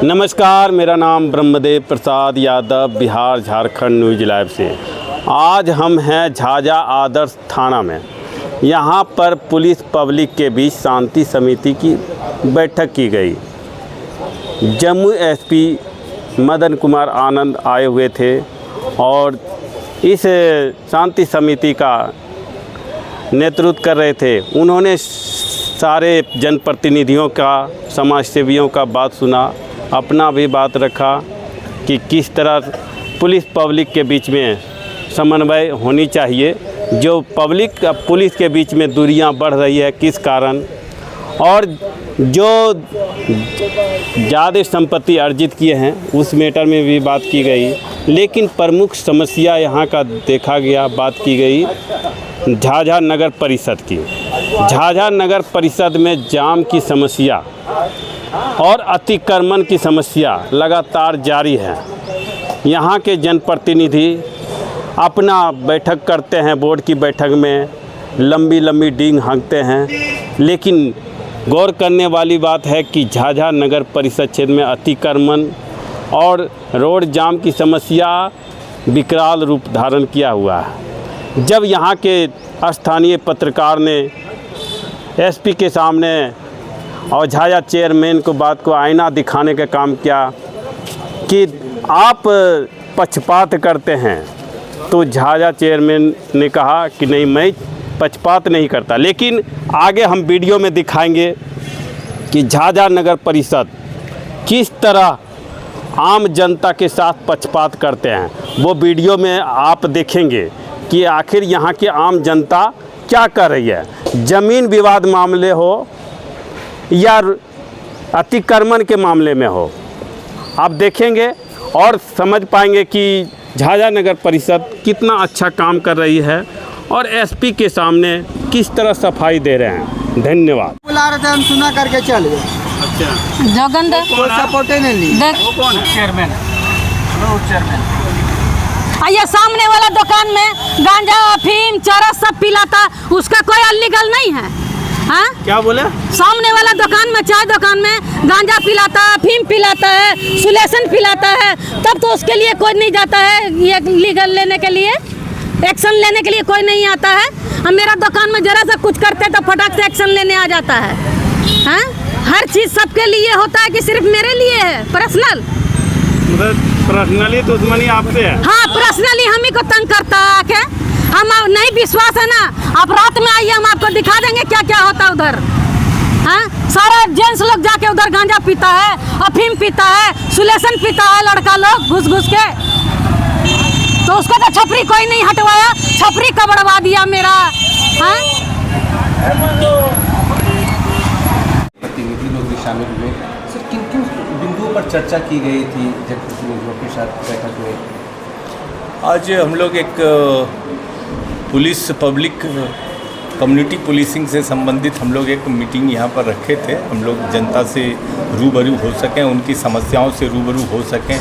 नमस्कार, मेरा नाम ब्रह्मदेव प्रसाद यादव, बिहार झारखंड न्यूज लाइव से। आज हम हैं झाझा आदर्श थाना में। यहाँ पर पुलिस पब्लिक के बीच शांति समिति की बैठक की गई। जम्मू एसपी मदन कुमार आनंद आए हुए थे और इस शांति समिति का नेतृत्व कर रहे थे। उन्होंने सारे जनप्रतिनिधियों का, समाज सेवियों का बात सुना, अपना भी बात रखा कि किस तरह पुलिस पब्लिक के बीच में समन्वय होनी चाहिए। जो पब्लिक पुलिस के बीच में दूरियां बढ़ रही है किस कारण, और जो ज़्यादा संपत्ति अर्जित किए हैं उस मैटर में भी बात की गई। लेकिन प्रमुख समस्या यहाँ का देखा गया, बात की गई झाझा नगर परिषद की। झाझा नगर परिषद में जाम की समस्या और अतिक्रमण की समस्या लगातार जारी है। यहाँ के जनप्रतिनिधि अपना बैठक करते हैं, बोर्ड की बैठक में लंबी लंबी डींग हाँकते हैं। लेकिन गौर करने वाली बात है कि झाझा नगर परिषद क्षेत्र में अतिक्रमण और रोड जाम की समस्या विकराल रूप धारण किया हुआ है। जब यहाँ के स्थानीय पत्रकार ने एसपी के सामने और झाझा चेयरमैन को बात को आईना दिखाने का काम किया कि आप पक्षपात करते हैं, तो झाझा चेयरमैन ने कहा कि नहीं, मैं पक्षपात नहीं करता। लेकिन आगे हम वीडियो में दिखाएंगे कि झाझा नगर परिषद किस तरह आम जनता के साथ पक्षपात करते हैं। वो वीडियो में आप देखेंगे कि आखिर यहाँ की आम जनता क्या कर रही है। ज़मीन विवाद मामले हो या अतिक्रमण के मामले में हो, आप देखेंगे और समझ पाएंगे कि झाझा नगर परिषद कितना अच्छा काम कर रही है और एसपी के सामने किस तरह सफाई दे रहे हैं। धन्यवाद। बुला रहे थे, हम सुना करके चल गए। अच्छा, जोगंदर कोई सपोर्ट नहीं ली। वो कौन है? चेयरमैन। ये सामने वाला दुकान में गांजा, अफीम, चरस सब पिलाता, उसका कोई अलीगल नहीं है। हाँ, क्या बोले? सामने वाला दुकान में, चाय दुकान में गांजा पिलाता है, अफीम पिलाता है, सुलेशन पिलाता है, तब तो उसके लिए कोई नहीं जाता है। ये लीगल लेने के लिए, एक्शन लेने के लिए कोई नहीं आता है। हम मेरा दुकान में जरा सा कुछ करते तो फटाक से एक्शन लेने आ जाता है। हाँ, हर चीज़ सबके लिए होता है कि सिर्फ मेरे लिए है पर्सनल? पर्सनली दुश्मनी आपसे है? हाँ, पर्सनली हम ही को तंग करता है आके। हम नहीं विश्वास है ना, आप रात में आइए, हम आपको दिखा देंगे क्या क्या होता है उधर। हाँ, सारा जेंट्स लोग जाके उधर गांजा पीता है, अफीम पीता है, सुलेशन पीता है, लड़का लोग घुस घुस के। तो उसका तो छपरी कोई नहीं हटवाया, छपरी का बढ़वा दिया मेरा। हाँ, प्रतिनिधि लोग भी शामिल हुए। सर, किन किन बिंदुओं पर चर्चा की गई थी जनप्रतिनिधियों के साथ बैठक में? आज हम लोग एक पुलिस पब्लिक कम्युनिटी पुलिसिंग से संबंधित हम लोग एक मीटिंग यहाँ पर रखे थे। हम लोग जनता से रूबरू हो सकें, उनकी समस्याओं से रूबरू हो सकें।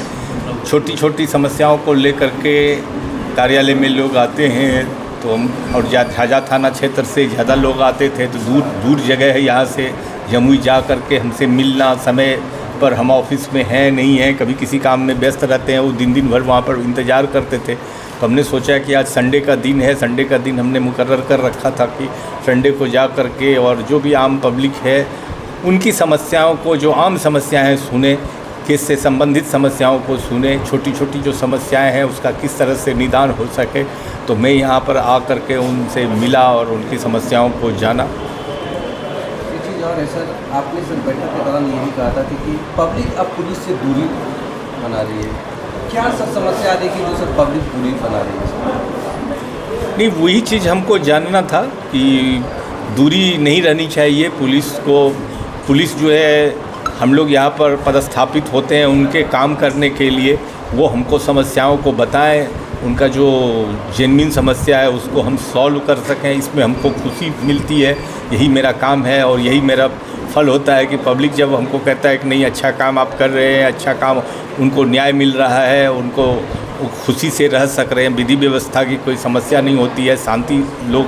छोटी छोटी समस्याओं को लेकर के कार्यालय में लोग आते हैं तो हम, और झाझा थाना क्षेत्र से ज़्यादा लोग आते थे, तो दूर दूर जगह है यहाँ से जमुई जा कर के हमसे मिलना, समय पर हम ऑफिस में हैं नहीं हैं, कभी किसी काम में व्यस्त रहते हैं, वो दिन भर वहाँ पर इंतज़ार करते थे। तो हमने सोचा कि आज संडे का दिन है, संडे का दिन हमने मुकर्रर कर रखा था कि संडे को जा कर के और जो भी आम पब्लिक है उनकी समस्याओं को, जो आम समस्याएं सुने, केस से संबंधित समस्याओं को सुने, छोटी छोटी जो समस्याएं हैं उसका किस तरह से निदान हो सके। तो मैं यहाँ पर आ कर के उनसे मिला और उनकी समस्याओं को जाना। एक चीज़ और है सर, आपने सर बैठक के दौरान ये भी कहा था कि पब्लिक अब पुलिस से दूरी बना रही है। क्या सर समस्या आ रही है जो सर पब्लिक दूरी बना रही है? नहीं, वही चीज़ हमको जानना था कि दूरी नहीं रहनी चाहिए पुलिस को। पुलिस जो है, हम लोग यहाँ पर पदस्थापित होते हैं उनके काम करने के लिए, वो हमको समस्याओं को बताएं, उनका जो जेन्युइन समस्या है उसको हम सॉल्व कर सकें। इसमें हमको खुशी मिलती है, यही मेरा काम है और यही मेरा फल होता है कि पब्लिक जब हमको कहता है कि नहीं, अच्छा काम आप कर रहे हैं, अच्छा काम, उनको न्याय मिल रहा है, उनको खुशी से रह सक रहे हैं, विधि व्यवस्था की कोई समस्या नहीं होती है, शांति लोग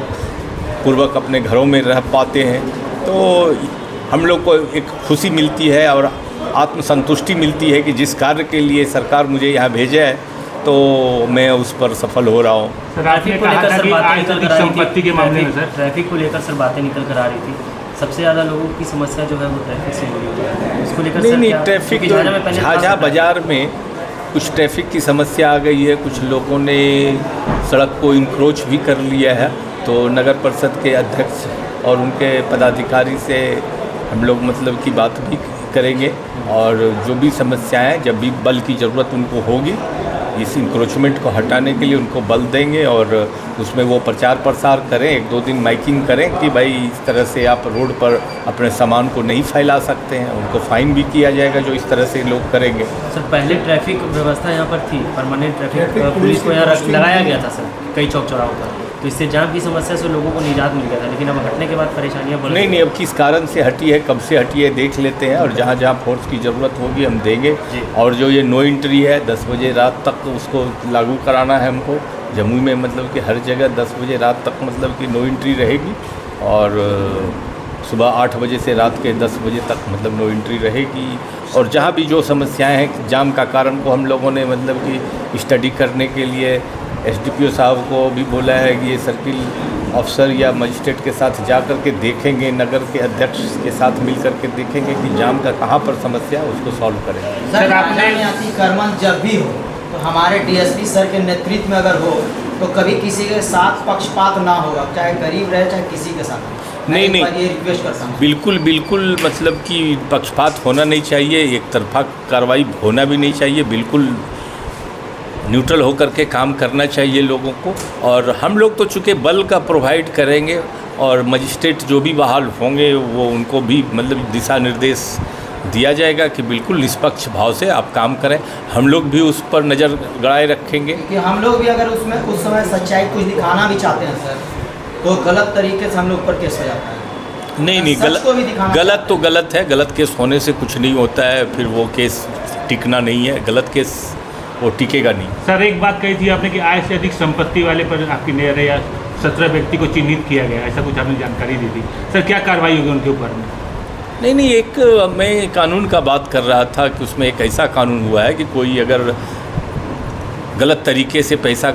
पूर्वक अपने घरों में रह पाते हैं, तो हम लोग को एक खुशी मिलती है और आत्मसंतुष्टि मिलती है कि जिस कार्य के लिए सरकार मुझे यहाँ भेजा है तो मैं उस पर सफल हो रहा हूँ। ट्रैफिक को लेकर सर बातें निकल कर आ रही संपत्ति के मामले में सर ट्रैफिक को लेकर सर बातें निकल कर आ रही थी। सबसे ज़्यादा लोगों की समस्या जो है वो ट्रैफिक से जुड़ी हुई है। इसको लेकर नहीं, ट्रैफिक तो झाझा बाज़ार में कुछ ट्रैफिक की समस्या आ गई है। कुछ लोगों ने सड़क को इंक्रोच भी कर लिया है, तो नगर परिषद के अध्यक्ष और उनके पदाधिकारी से हम लोग मतलब की बात भी करेंगे और जो भी समस्याएं जब भी बल की ज़रूरत उनको होगी इस इंक्रोचमेंट को हटाने के लिए उनको बल देंगे और उसमें वो प्रचार प्रसार करें, 1-2 दिन माइकिंग करें कि भाई इस तरह से आप रोड पर अपने सामान को नहीं फैला सकते हैं। उनको फाइन भी किया जाएगा जो इस तरह से लोग करेंगे। सर पहले ट्रैफिक व्यवस्था यहाँ पर थी, परमानेंट ट्रैफिक पुलिस को यहाँ लगाया गया था सर कई चौक चौराहों पर, तो इससे जाम की समस्या से लोगों को निजात मिल गया था। लेकिन अब हटने के बाद परेशानियाँ बढ़ नहीं, अब किस कारण से हटी है, कब से हटी है देख लेते हैं और जहाँ जहाँ फोर्स की ज़रूरत होगी हम देंगे। और जो ये नो एंट्री है 10 बजे रात तक उसको लागू कराना है हमको। जमुई में मतलब कि हर जगह 10 बजे रात तक मतलब कि नो एंट्री रहेगी और सुबह 8 बजे से रात के 10 बजे तक मतलब नो एंट्री रहेगी। और जहाँ भी जो समस्याएं हैं जाम का कारण को हम लोगों ने मतलब कि स्टडी करने के लिए SDPO साहब को भी बोला है कि ये सर्किल अफसर या मजिस्ट्रेट के साथ जा कर के देखेंगे, नगर के अध्यक्ष के साथ मिल कर के देखेंगे कि जाम का कहाँ पर समस्या है उसको सॉल्व करेंगे। सर आपने कर्मन जब भी हो तो हमारे DSP सर के नेतृत्व में अगर हो तो कभी किसी के साथ पक्षपात ना होगा, चाहे गरीब रहे चाहे किसी के साथ। नहीं, ये रिक्वेस्ट करता हूँ। बिल्कुल मतलब कि पक्षपात होना नहीं चाहिए, एक तरफा कार्रवाई होना भी नहीं चाहिए। बिल्कुल न्यूट्रल होकर के काम करना चाहिए लोगों को। और हम लोग तो चूँकि बल का प्रोवाइड करेंगे और मजिस्ट्रेट जो भी बहाल होंगे वो उनको भी मतलब दिशा निर्देश दिया जाएगा कि बिल्कुल निष्पक्ष भाव से आप काम करें। हम लोग भी उस पर नज़र गड़ाए रखेंगे कि हम लोग भी अगर उसमें उस समय सच्चाई कुछ दिखाना भी चाहते हैं सर तो गलत तरीके से हम लोग पर केस हो जाता है। नहीं, गलत तो गलत है। गलत केस होने से कुछ नहीं होता है, फिर वो केस टिकना नहीं है। गलत केस वो टिकेगा नहीं। सर एक बात कही थी आपने कि आय से अधिक संपत्ति वाले पर आपकी नजर है या 17 व्यक्ति को चिन्हित किया गया, ऐसा कुछ आपने जानकारी दी थी। सर क्या कार्रवाई होगी उनके ऊपर में? नहीं, एक मैं कानून का बात कर रहा था कि उसमें एक ऐसा कानून हुआ है कि कोई अगर गलत तरीके से पैसा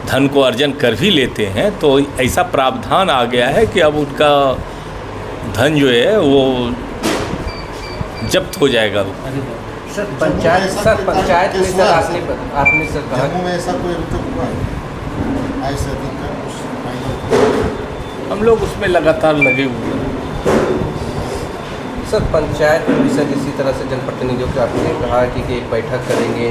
धन को अर्जन कर भी लेते हैं तो ऐसा प्रावधान आ गया है कि अब उनका धन जो है वो जब्त हो जाएगा। सर पंचायत में सर आपने सर कहा जम्मू में ऐसा कोई अभी तक हुआ है ऐसा हम लोग उसमें लगातार लगे हुए हैं। सर पंचायत परिषद इसी तरह से जनप्रतिनिधियों के आपने कहा कि एक बैठक करेंगे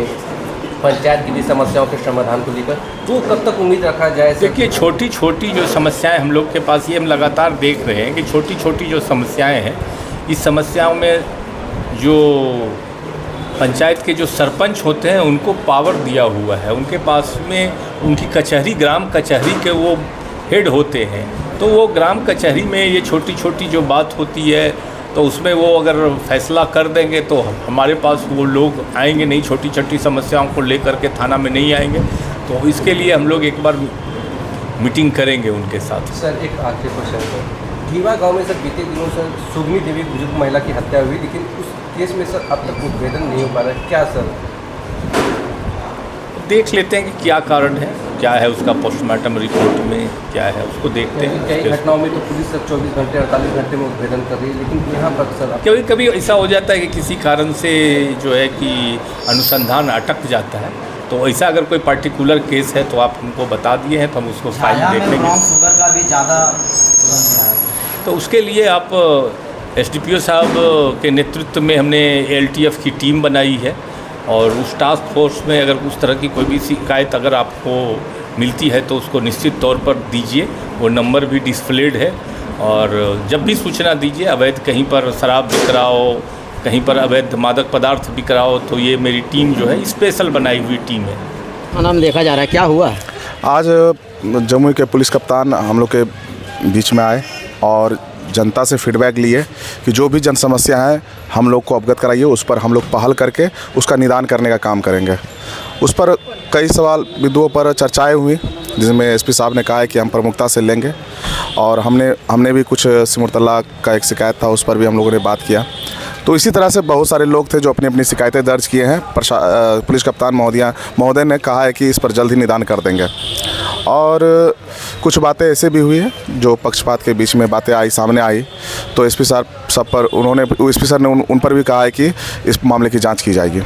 पंचायत की भी समस्याओं के समाधान को लेकर, तो कब तक उम्मीद रखा जाए? देखिए छोटी छोटी जो समस्याएं हम लोग के पास, ये हम लगातार देख रहे हैं कि छोटी छोटी जो समस्याएं हैं इस समस्याओं में जो पंचायत के जो सरपंच होते हैं उनको पावर दिया हुआ है, उनके पास में उनकी कचहरी ग्राम कचहरी के वो हेड होते हैं, तो वो ग्राम कचहरी में ये छोटी छोटी जो बात होती है तो उसमें वो अगर फैसला कर देंगे तो हमारे पास वो लोग आएंगे नहीं, छोटी छोटी समस्याओं को लेकर के थाना में नहीं आएंगे। तो इसके लिए हम लोग एक बार मीटिंग करेंगे उनके साथ। सर एक आखिरी क्वेश्चन सर, घीवा गांव में सर बीते दिनों सर सुगनी देवी बुजुर्ग महिला की हत्या हुई, लेकिन उस केस में सर अब तक उद्भेदन नहीं हो पा रहा है, क्या सर? देख लेते हैं कि क्या कारण है, क्या है उसका पोस्टमार्टम रिपोर्ट में क्या है उसको देखते हैं। कई घटनाओं में तो पुलिस सर 24 घंटे 48 घंटे में उद्भेदन कर रही है, लेकिन यहाँ पर सर कभी कभी ऐसा हो जाता है कि किसी कारण से जो है कि अनुसंधान अटक जाता है, तो ऐसा अगर कोई पर्टिकुलर केस है तो आप हमको बता दिए हैं तो हम उसको फाइल देख लेंगे। ब्राउन शुगर का भी ज़्यादा सुगंध हो रहा है, तो उसके लिए आप SDPO साहब के नेतृत्व में हमने LTF की टीम बनाई है और उस टास्क फोर्स में अगर उस तरह की कोई भी शिकायत अगर आपको मिलती है तो उसको निश्चित तौर पर दीजिए, वो नंबर भी डिस्प्लेड है। और जब भी सूचना दीजिए अवैध कहीं पर शराब बिक रहा हो, कहीं पर अवैध मादक पदार्थ बिक रहा हो, तो ये मेरी टीम जो है स्पेशल बनाई हुई टीम है। नाम देखा जा रहा है, क्या हुआ? आज जमुई के पुलिस कप्तान हम लोग के बीच में आए और जनता से फीडबैक लिए कि जो भी जन समस्या है हम लोग को अवगत कराइए, उस पर हम लोग पहल करके उसका निदान करने का काम करेंगे। उस पर कई सवाल बिंदुओं पर चर्चाएं हुई जिसमें SP साहब ने कहा है कि हम प्रमुखता से लेंगे, और हमने भी कुछ सिमुरतल्ला का एक शिकायत था उस पर भी हम लोगों ने बात किया। तो इसी तरह से बहुत सारे लोग थे जो अपनी अपनी शिकायतें दर्ज किए हैं। पुलिस कप्तान महोदय ने कहा है कि इस पर जल्द ही निदान कर देंगे। और कुछ बातें ऐसे भी हुई हैं जो पक्षपात के बीच में बातें सामने आई, तो एसपी सर पर उन्होंने एसपी सर ने उन पर भी कहा है कि इस मामले की जांच की जाएगी।